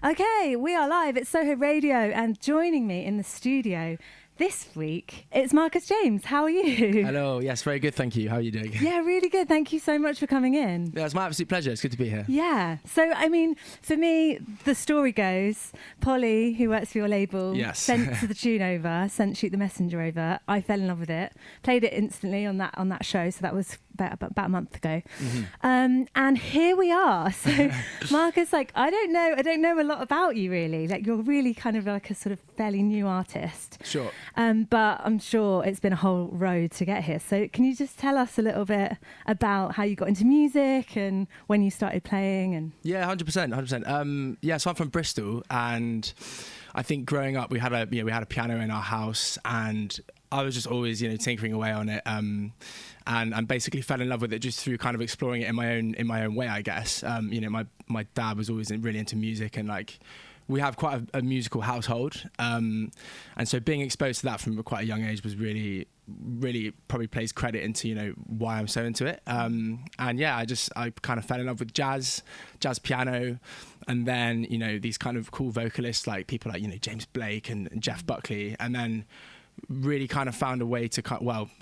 Okay, we are live at Soho Radio, and joining me in the studio this week, it's Marcus James. How are you? Hello, yes, very good, thank you. How are you doing? Yeah, really good. Thank you so much for coming in. Yeah, it's my absolute pleasure. It's good to be here. Yeah. So, I mean, for me, the story goes, Polly, who works for your label, sent the tune over, sent Shoot the Messenger over. I fell in love with it, played it instantly on that show. So that was about a month ago. Mm-hmm. And here we are. So, Marcus, like, I don't know a lot about you really. Like, you're really kind of like a sort of fairly new artist. Sure. But I'm sure it's been a whole road to get here. So can you just tell us a little bit about how you got into music and when you started playing? And yeah, 100%. Yeah, so I'm from Bristol, and I think growing up we had a piano in our house, and I was just always tinkering away on it, and basically fell in love with it just through kind of exploring it in my own way, I guess. My dad was always really into music, and like, we have quite a musical household, and so being exposed to that from quite a young age was really probably plays credit into why I'm so into it. And yeah, I kind of fell in love with jazz piano, and then these kind of cool vocalists like people like James Blake and Jeff Buckley, and then really kind of found a way to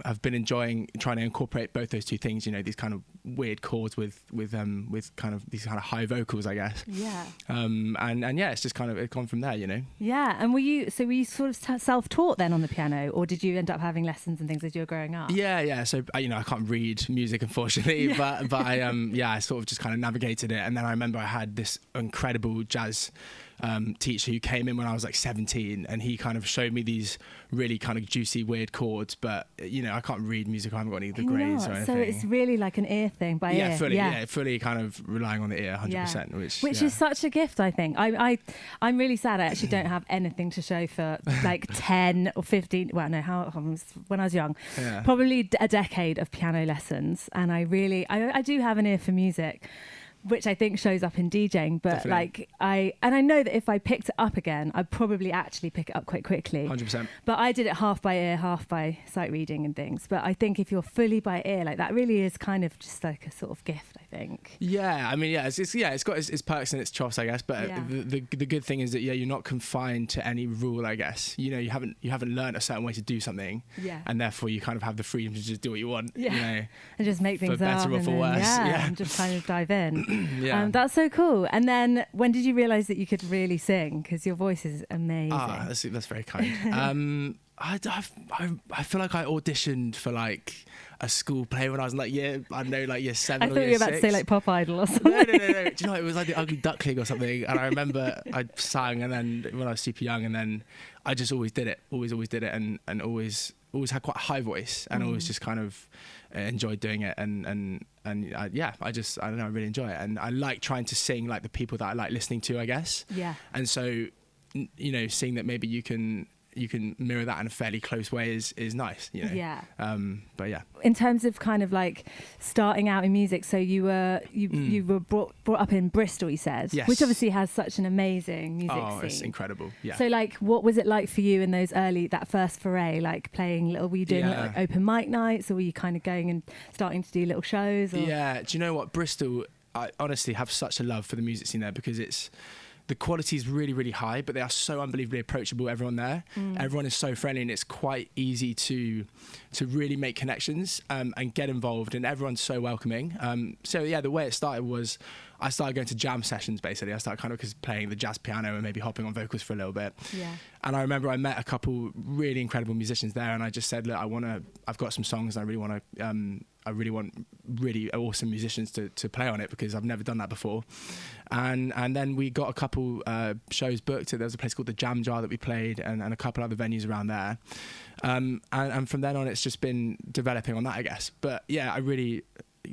I've been enjoying trying to incorporate both those two things, these kind of weird chords with kind of these kind of high vocals, I guess. Yeah. And yeah, it's just kind of it's gone from there, Yeah. And were you sort of self-taught then on the piano, or did you end up having lessons and things as you were growing up? Yeah. So I can't read music, unfortunately, but I sort of just kind of navigated it. And then I remember I had this incredible jazz teacher who came in when I was like 17, and he kind of showed me these really kind of juicy weird chords, but I can't read music, I haven't got any of the grades or anything. So it's really like an ear thing by ear. Fully kind of relying on the ear 100%, which is such a gift, I think. I'm really sad I actually don't have anything to show for like 10 or 15, when I was young, probably a decade of piano lessons, and I do have an ear for music, which I think shows up in DJing, but definitely. I know that if I picked it up again, I'd probably actually pick it up quite quickly. 100%. But I did it half by ear, half by sight reading and things. But I think if you're fully by ear, like that really is kind of just like a sort of gift, I think. Yeah, I mean, it's got its perks and its troughs, I guess. But the good thing is that you're not confined to any rule, I guess. You haven't learned a certain way to do something, and therefore you kind of have the freedom to just do what you want. Yeah, and just make things for better or for worse. And just kind of dive in. Yeah. That's so cool. And then when did you realise that you could really sing? Because your voice is amazing. That's very kind. I feel like I auditioned for like a school play when I was like year 7 or year 6. I thought you were about to say like Pop Idol or something. No. Do you know, it was like the Ugly Duckling or something. And I remember I sang, and then when I was super young, and then I just always did it, and always had quite a high voice, and always just kind of enjoyed doing it, and I don't know, I really enjoy it, and I like trying to sing like the people that I like listening to, I guess. Yeah. And so seeing that maybe you can mirror that in a fairly close way is nice, Yeah. But yeah. In terms of kind of like starting out in music, so you were brought up in Bristol, you said, yes. Which obviously has such an amazing music scene. Oh, it's incredible. Yeah. So like, what was it like for you in that first foray, like playing were you doing like open mic nights, or were you kind of going and starting to do little shows? Or? Yeah. Do you know what, Bristol? I honestly have such a love for the music scene there, because the quality is really, really high, but they are so unbelievably approachable, everyone there. Everyone is so friendly, and it's quite easy to really make connections and get involved, and everyone's so welcoming. So yeah, the way it started was I started going to jam sessions, basically. I started kind of playing the jazz piano and maybe hopping on vocals for a little bit. Yeah. And I remember I met a couple really incredible musicians there, and I just said, look, I've got some songs, and I really want really awesome musicians to play on it, because I've never done that before. And then we got a couple shows booked. There was a place called the Jam Jar that we played, and a couple other venues around there. And from then on, it's just been developing on that, I guess. But yeah, I really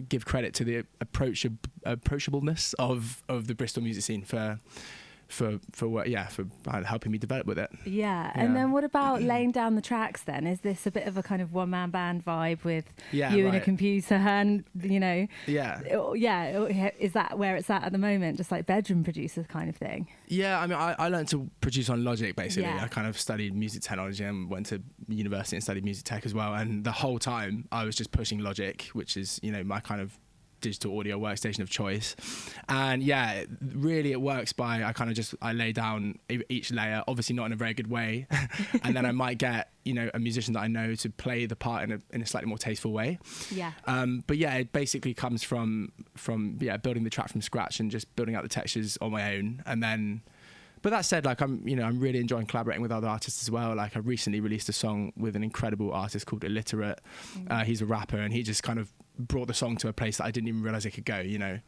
give credit to the approachableness of the Bristol music scene for helping me develop with it. Yeah. And then what about laying down the tracks then? Is this a bit of a kind of one-man band vibe with you and a computer and, Yeah. Yeah. Is that where it's at the moment? Just like bedroom producer kind of thing? Yeah. I mean, I learned to produce on Logic, basically. Yeah. I kind of studied music technology and went to university and studied music tech as well. And the whole time I was just pushing Logic, which is, my kind of digital audio workstation of choice. And yeah, really it works by I lay down each layer, obviously not in a very good way, and then I might get a musician that I know to play the part in a slightly more tasteful way. Yeah. But yeah, it basically comes from building the track from scratch and just building out the textures on my own. And then, but that said, like I'm really enjoying collaborating with other artists as well. Like I recently released a song with an incredible artist called Illiterate. He's a rapper, and he just kind of brought the song to a place that I didn't even realize it could go, Yeah.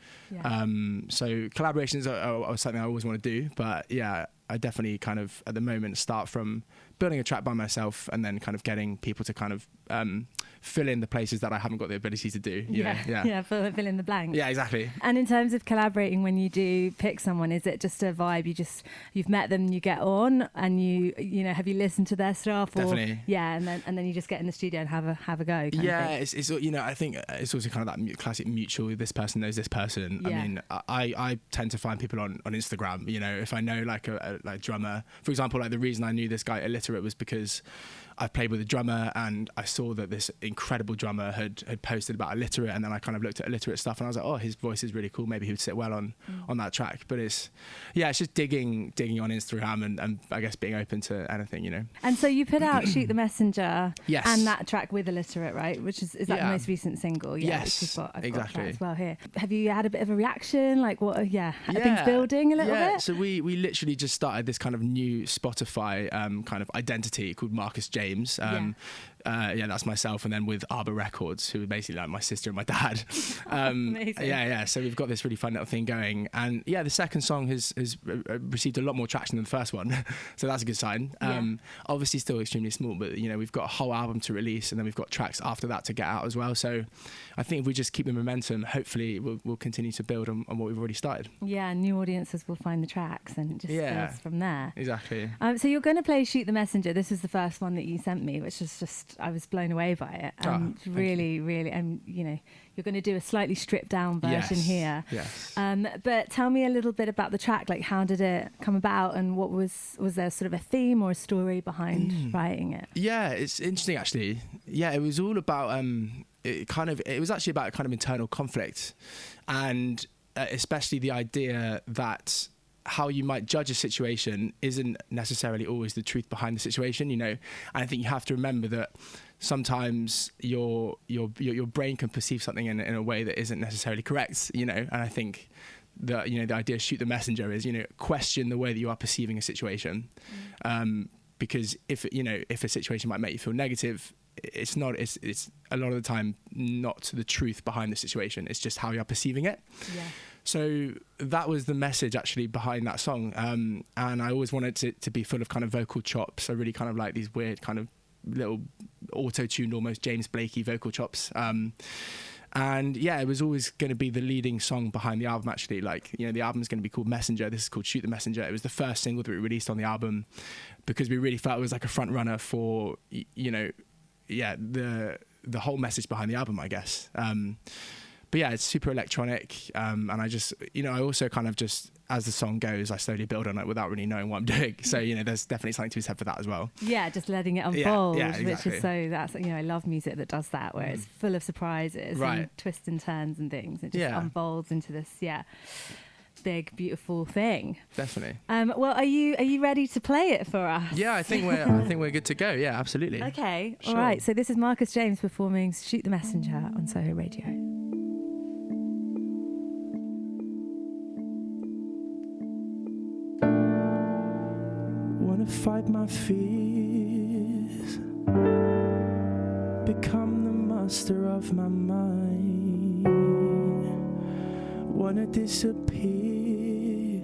So collaborations are something I always want to do, but yeah, I definitely kind of at the moment start from building a track by myself and then kind of getting people to kind of fill in the places that I haven't got the ability to do. You know? Yeah, fill in the blanks. Yeah, exactly. And in terms of collaborating, when you do pick someone, is it just a vibe? You've met them, you get on, and you have you listened to their stuff? Definitely. Yeah, and then you just get in the studio and have a go. Yeah, it's I think it's also kind of that classic mutual. This person knows this person. Yeah. I mean, I tend to find people on Instagram. If I know like a drummer, for example, like the reason I knew this guy Illiterate was because I've played with a drummer and I saw that this incredible drummer had posted about Illiterate, and then I kind of looked at Illiterate stuff and I was like, oh, his voice is really cool. Maybe he would sit well on that track. But it's just digging on Instagram and I guess being open to anything, And so you put out Shoot the Messenger, yes, and that track with Illiterate, right? Which is that the most recent single? Yeah, yes, I've exactly. got that as well here. Have you had a bit of a reaction? Like what? Are things building a little bit? So we literally just started this kind of new Spotify kind of identity called Marcus James. That's myself, and then with Arbor Records, who are basically like my sister and my dad. Amazing. So we've got this really fun little thing going, and the second song has received a lot more traction than the first one, so that's a good sign. Obviously still extremely small, but we've got a whole album to release, and then we've got tracks after that to get out as well. So I think if we just keep the momentum, hopefully we'll continue to build on what we've already started. Yeah, new audiences will find the tracks, and it just goes from there. Exactly. So you're going to play Shoot the Messenger. This is the first one that you sent me, which is just, I was blown away by it. Really, and you're going to do a slightly stripped down version here. Yes. But tell me a little bit about the track. Like, how did it come about, and what was there sort of a theme or a story behind writing it? Yeah, it's interesting actually. Yeah, it was all about it was actually about kind of internal conflict, and especially the idea that how you might judge a situation isn't necessarily always the truth behind the situation, And I think you have to remember that sometimes your brain can perceive something in a way that isn't necessarily correct, And I think that the idea of shoot the messenger is question the way that you are perceiving a situation, because if a situation might make you feel negative, it's a lot of the time not the truth behind the situation. It's just how you're perceiving it. Yeah. So that was the message actually behind that song. And I always wanted it to be full of kind of vocal chops. I really kind of like these weird kind of little auto-tuned, almost James Blakey vocal chops. And it was always going to be the leading song behind the album actually. Like, the album's going to be called Messenger. This is called Shoot the Messenger. It was the first single that we released on the album because we really felt it was like a front runner for, the whole message behind the album, I guess. But it's super electronic, and I just, I also kind of just, as the song goes, I slowly build on it without really knowing what I'm doing. So, there's definitely something to be said for that as well. Yeah, just letting it unfold, exactly. Which is I love music that does that, where it's full of surprises and twists and turns and things. It just unfolds into this, big, beautiful thing. Definitely. Well, are you ready to play it for us? Yeah, I think we're good to go. Yeah, absolutely. Okay, sure. All right. So this is Marcus James performing Shoot the Messenger on Soho Radio. Wanna fight my fears, become the master of my mind. Wanna disappear,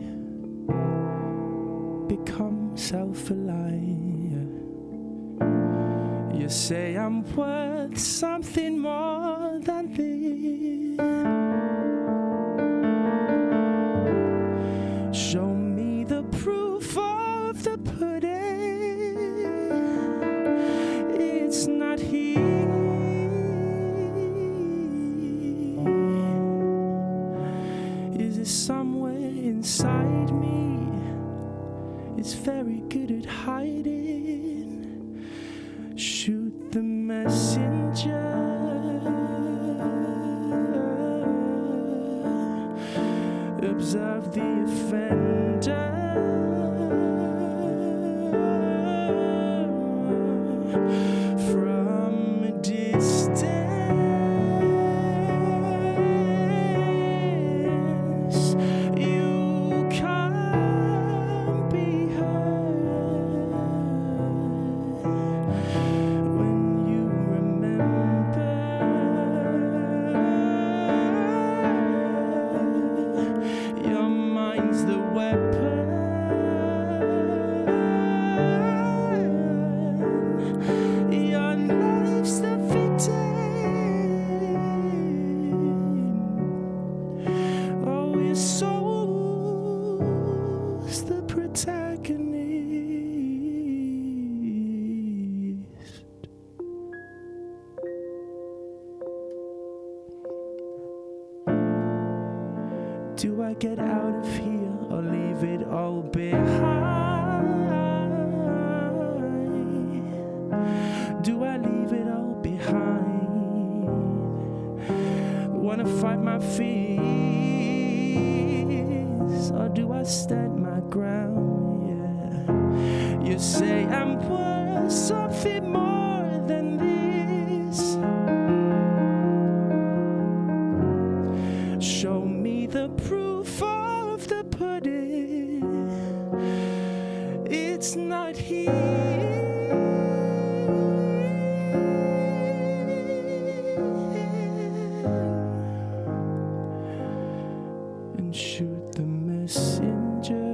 become self-reliant. You say I'm worth something more than this. Show me the proof of the pudding. It's not here. Is it somewhere inside me? It's very good at hiding. Shoot the messenger. observe the offender from a distance. You can't be heard when you remember your mind's the weapon. Your life's the victim. Oh, your soul's the protagonist. Do I get out of here or leave it all behind? Do I leave it all behind? Wanna fight my fears, or do I stand my ground? Yeah. You say I'm worth something more than this. Show me the proof of the pudding. It's not here. And shoot the messenger.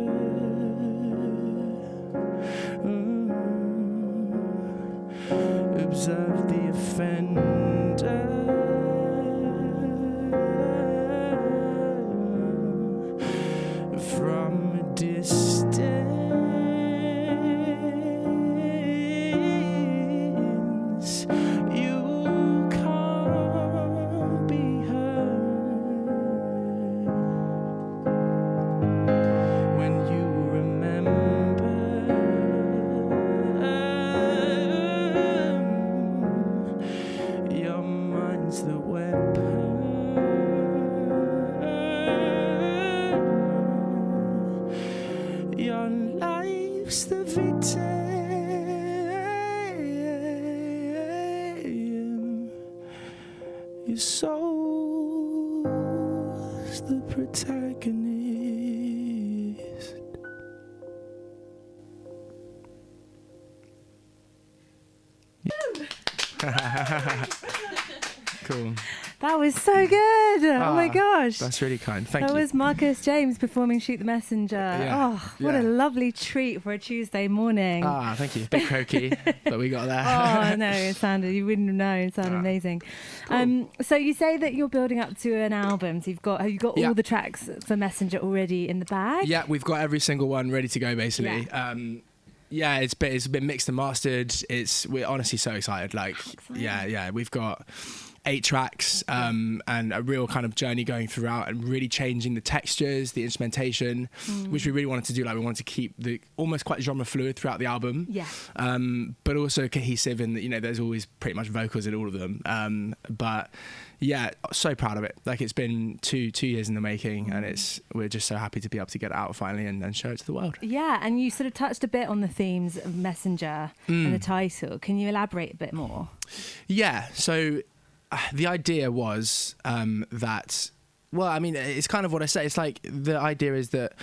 Observe the offender from a distance. You can't be heard when you remember your mind's the weapon. Your life's the victim. Your soul's the protagonist. Cool. That was so good. Oh my gosh. That's really kind. Thank That you. was Marcus James performing Shoot the Messenger. Yeah. Oh, what a lovely treat for a Tuesday morning. Thank you. Bit croaky, but we got there. Oh, no, you wouldn't have known. It sounded amazing. Cool. So you say that you're building up to an album. So have you got all the tracks for Messenger already in the bag? Yeah, we've got every single one ready to go, basically. Yeah. It's been mixed and mastered. We're honestly so excited. We've got 8 tracks and a real kind of journey going throughout and really changing the textures, the instrumentation, which we really wanted to do. Like, we wanted to keep the almost quite genre fluid throughout the album, but also cohesive in that, there's always pretty much vocals in all of them. But yeah, so proud of it. Like, it's been two years in the making, and we're just so happy to be able to get it out finally and show it to the world. Yeah, and you sort of touched a bit on the themes of Messenger and the title. Can you elaborate a bit more? Yeah, so the idea was that, well, I mean, it's kind of what I say. It's like, the idea is that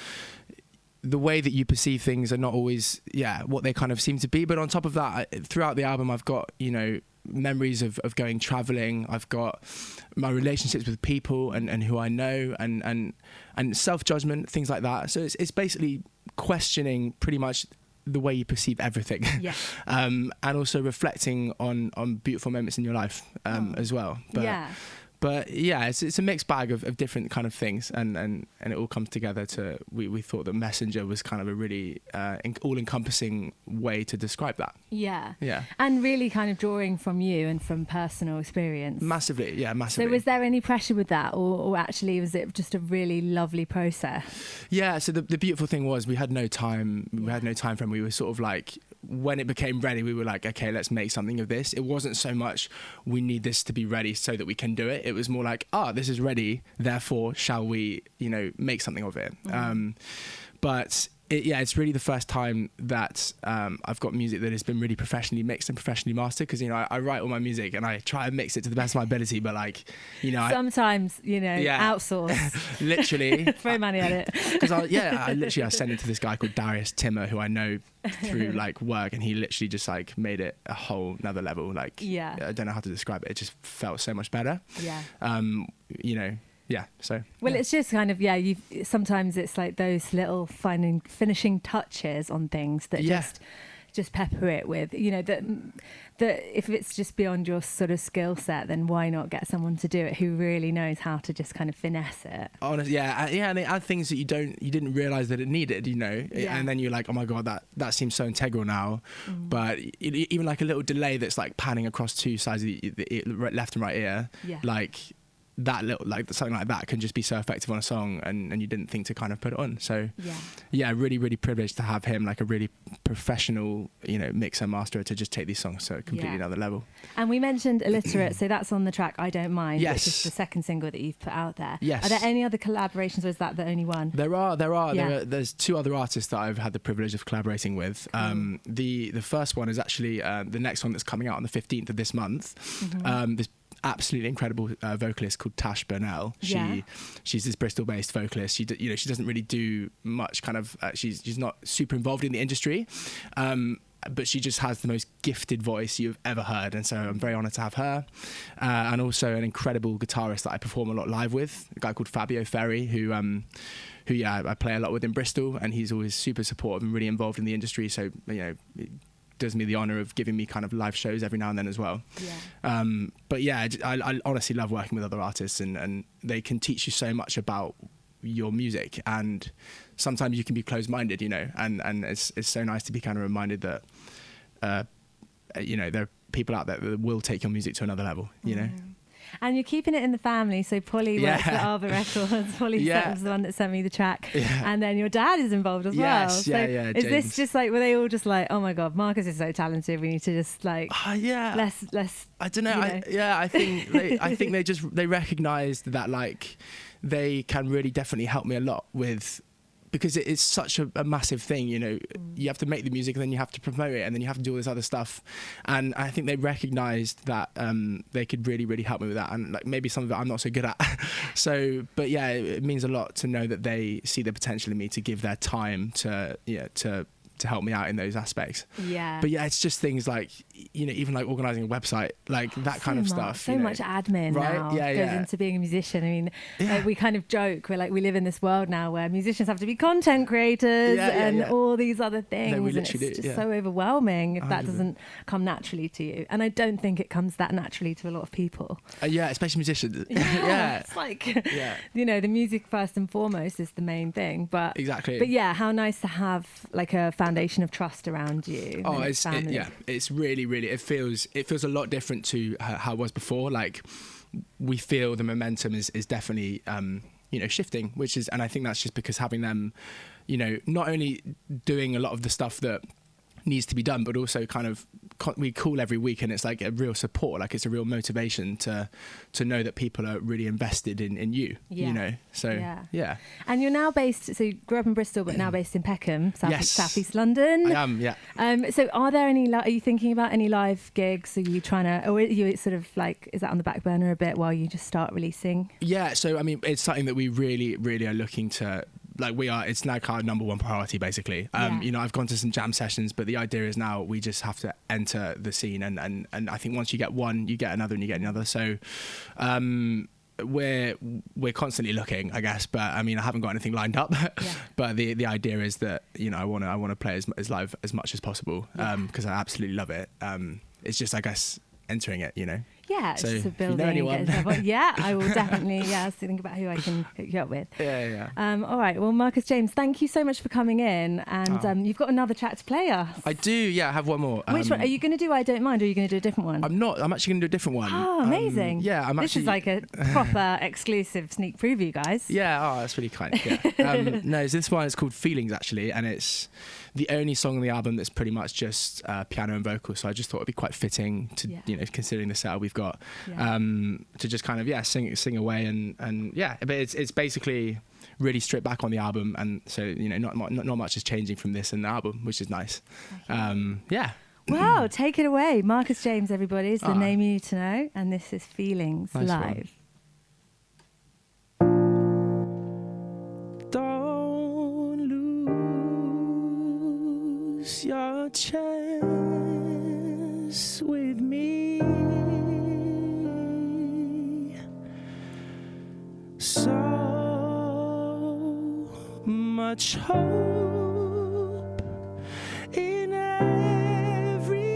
the way that you perceive things are not always, what they kind of seem to be. But on top of that, throughout the album, I've got, memories of going traveling. I've got my relationships with people and who I know and self-judgment, things like that. So it's basically questioning pretty much the way you perceive everything. And also reflecting on beautiful moments in your life as well. But it's a mixed bag of different kind of things, and it all comes together to, we thought that Messenger was kind of a really all-encompassing way to describe that. Yeah. And really kind of drawing from you and from personal experience. Massively. So was there any pressure with that, or actually was it just a really lovely process? Yeah, so the beautiful thing was we had no time frame. We were sort of like, when it became ready, we were like, okay, let's make something of this. It wasn't so much we need this to be ready so that we can do it. It was more like, this is ready, therefore shall we, make something of it. But it's really the first time that I've got music that has been really professionally mixed and professionally mastered, because I write all my music and I try and mix it to the best of my ability, but sometimes outsource. Literally throw money at it. Because I sent it to this guy called Darius Timmer, who I know through work, and he literally just like made it a whole nother level. I don't know how to describe it. It just felt so much better. So it's just kind of sometimes it's like those little finishing touches on things that just pepper it with, that if it's just beyond your sort of skill set, then why not get someone to do it who really knows how to just kind of finesse it. Honestly, and they add things that you didn't realize that it needed, and then you're like, oh my god, that seems so integral now. But even like a little delay that's like panning across two sides of the left and right ear, that little something like that can just be so effective on a song, and you didn't think to kind of put it on. So really, really privileged to have him, like a really professional mixer master, to just take these songs to a completely another level. And we mentioned Illiterate, so that's on the track I Don't Mind, which is the second single that you've put out there. Are there any other collaborations, or is that the only one? There are. There's two other artists that I've had the privilege of collaborating with. Cool. The first one is actually the next one that's coming out on the 15th of this month. This absolutely incredible vocalist called Tash Burnell. She's this Bristol-based vocalist. She doesn't really do much kind of. She's not super involved in the industry, but she just has the most gifted voice you've ever heard, and so I'm very honoured to have her. And also an incredible guitarist that I perform a lot live with, a guy called Fabio Ferri, who I play a lot with in Bristol, and he's always super supportive and really involved in the industry. So does me the honour of giving me kind of live shows every now and then as well. I honestly love working with other artists, and they can teach you so much about your music, and sometimes you can be closed-minded, and it's so nice to be kind of reminded that there are people out there that will take your music to another level, And you're keeping it in the family. So Polly works at Arbor Records. Polly was the one that sent me the track. And then your dad is involved as well. So is James. this just like, were they all just like, oh my God, Marcus is so talented, we need to just like, let's I don't know. I think they recognised that like they can really definitely help me a lot with, because it's such a massive thing, you have to make the music and then you have to promote it and then you have to do all this other stuff. And I think they recognised that they could really, really help me with that. And like maybe some of it I'm not so good at. But it means a lot to know that they see the potential in me to give their time to help me out in those aspects. But it's just things like, even like organising a website, like that kind of stuff. So much admin now goes into being a musician. I mean, like we kind of joke, we're like, we live in this world now where musicians have to be content creators and all these other things. No, we and literally it's just so overwhelming if that doesn't come naturally to you. And I don't think it comes that naturally to a lot of people. Especially musicians. It's like, the music first and foremost is the main thing. But exactly. But how nice to have like a foundation of trust around you. It's really, it feels a lot different to how it was before. Like we feel the momentum is definitely shifting, and I think that's just because having them, not only doing a lot of the stuff that needs to be done, but also kind of we call every week, and it's like a real support, like it's a real motivation to know that people are really invested in you, And you're now based, so you grew up in Bristol but now based in Peckham, southeast London. I am. So are you thinking about any live gigs? Are you trying to, or are you sort of like, is that on the back burner a bit while you just start releasing? So I mean, it's something that we really, really are looking to, it's now kind of number one priority, basically. I've gone to some jam sessions, but the idea is now we just have to enter the scene, and I think once you get one, you get another and you get another. So we're constantly looking, I guess, but I mean, I haven't got anything lined up. But the idea is that I want to play as live as much as possible, because I absolutely love it. It's just, I guess, entering it, Yeah, so it's just a if you building. know anyone. Yeah, I will definitely. Yeah, think about who I can hook you up with. Yeah. All right. Well, Marcus James, thank you so much for coming in, and you've got another track to play us. I do. Yeah, I have one more. Which one are you going to do? I Don't Mind, or are you going to do a different one? I'm not. I'm actually going to do a different one. Oh, amazing! Yeah, This is like a proper exclusive sneak preview, guys. Yeah. Oh, that's really kind. Yeah. No, so this one is called Feelings actually, and it's the only song on the album that's pretty much just piano and vocals. So I just thought it'd be quite fitting to, considering the setup we've got, to just kind of sing away and yeah. But it's basically really stripped back on the album, and so not much is changing from this and the album, which is nice. Yeah. Wow, take it away, Marcus James. Everybody, is the name you need to know, and this is Feelings nice live. Don't lose your chance with me. So much hope in everything.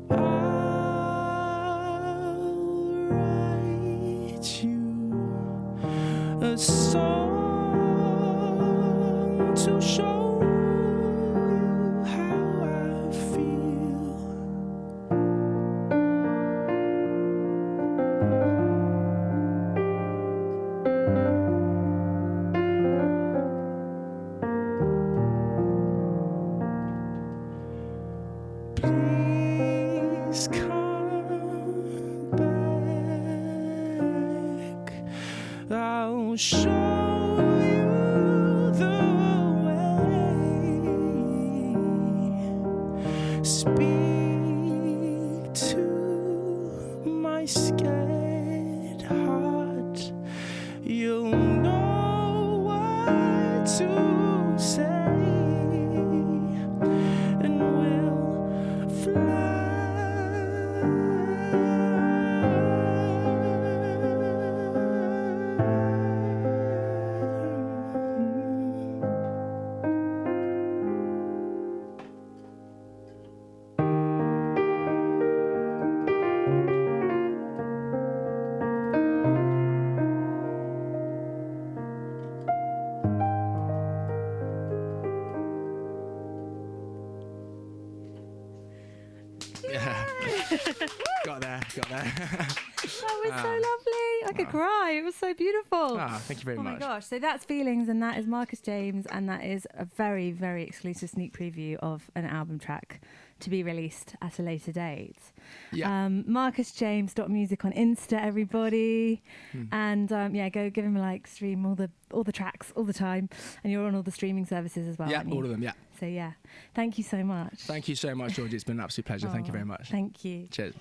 I'll write you a song to show you how I feel. Please come back. I'll show you the way. Speak to my scared heart. You'll know what to say. And we'll fly. Got there. That was so lovely. I could cry. It was so beautiful. Thank you very much. Oh my gosh. So that's Feelings, and that is Marcus James, and that is a very, very exclusive sneak preview of an album track to be released at a later date. Yeah. MarcusJames.music on Insta, everybody. And go give him a stream all the tracks all the time. And you're on all the streaming services as well. Yeah, aren't you? all of them, yeah. So yeah. Thank you so much. Thank you so much, Georgie. It's been an absolute pleasure. Thank you very much. Thank you. Cheers.